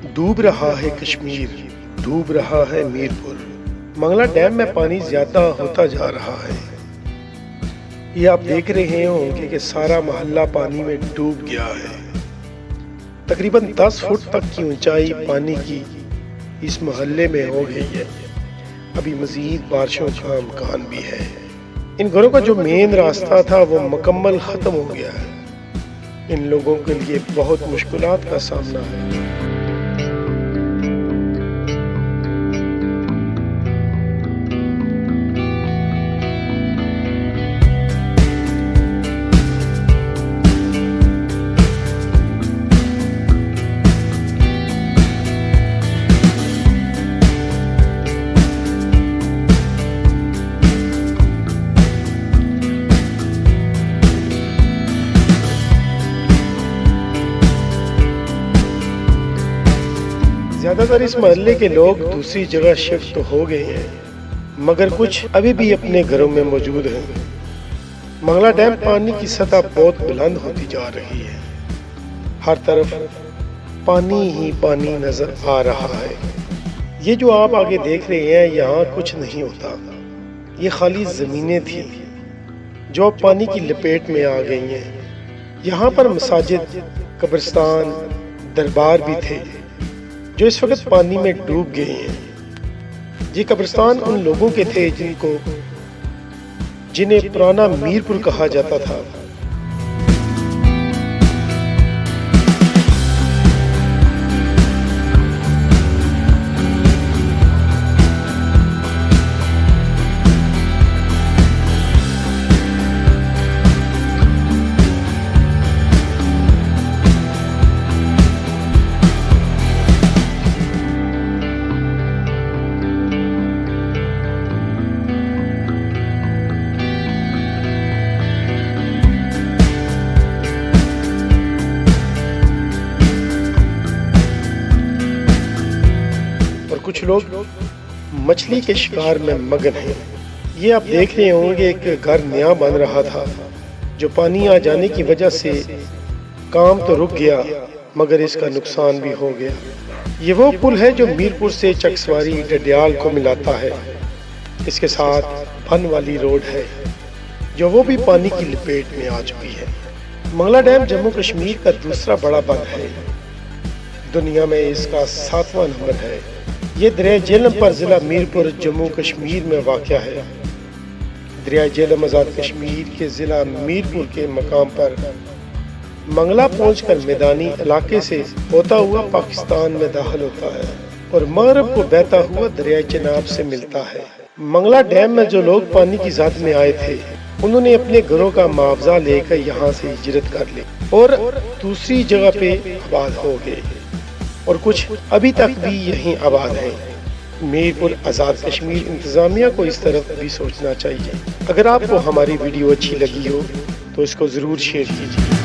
डूब रहा है कश्मीर, डूब रहा है मीरपुर। मंगला डैम में पानी ज्यादा होता जा रहा है। ये आप देख रहे होंगे कि सारा मोहल्ला पानी में डूब गया है। तकरीबन 10 फुट तक की ऊंचाई पानी की इस मोहल्ले में हो गई है। अभी मजीद बारिशों का इम्कान भी है। इन घरों का जो मेन रास्ता था वो मुकम्मल खत्म हो गया है। इन लोगों के लिए बहुत मुश्किलात का सामना है। ज्यादातर इस मोहल्ले के लोग दूसरी जगह शिफ्ट हो गए हैं, मगर कुछ अभी भी अपने घरों में मौजूद हैं। मंगला डैम पानी की सतह बहुत बुलंद होती जा रही है। हर तरफ पानी ही पानी नजर आ रहा है। ये जो आप आगे देख रहे हैं, यहाँ कुछ नहीं होता। ये खाली जमीनें थी जो अब पानी की लपेट में आ गई हैं। यहाँ पर मसाजिद, कब्रिस्तान, दरबार भी थे जो इस वक्त पानी में डूब गए हैं। ये कब्रिस्तान उन लोगों के थे जिन्हें पुराना मीरपुर कहा जाता था। कुछ लोग मछली के शिकार में मगन हैं। ये आप देख रहे होंगे, एक घर नया बन रहा था जो पानी आ जाने की वजह से काम तो रुक गया, मगर इसका नुकसान भी हो गया। ये वो पुल है जो मीरपुर से चकसवारी डडियाल को मिलाता है। इसके साथ फन वाली रोड है जो वो भी पानी की लपेट में आ चुकी है। मंगला डैम जम्मू कश्मीर का दूसरा बड़ा बंद है। दुनिया में इसका 7वां नंबर है। ये दरिया झेलम पर जिला मीरपुर जम्मू कश्मीर में वाक़या है। दरिया झेलम आज़ाद कश्मीर के जिला मीरपुर के मकाम पर मंगला पहुंचकर मैदानी इलाके से होता हुआ पाकिस्तान में दाखिल होता है और मगरब को बहता हुआ दरिया चनाब से मिलता है। मंगला डैम में जो लोग पानी की ज़ाद में आए थे, उन्होंने अपने घरों का मुआवजा लेकर यहाँ से हिजरत कर ली और दूसरी जगह पे आबाद हो गए और कुछ अभी तक भी यहीं आबाद हैं। मीरपुर आज़ाद कश्मीर इंतज़ामिया को इस तरफ भी सोचना चाहिए। अगर आपको हमारी वीडियो अच्छी लगी हो तो इसको ज़रूर शेयर कीजिए।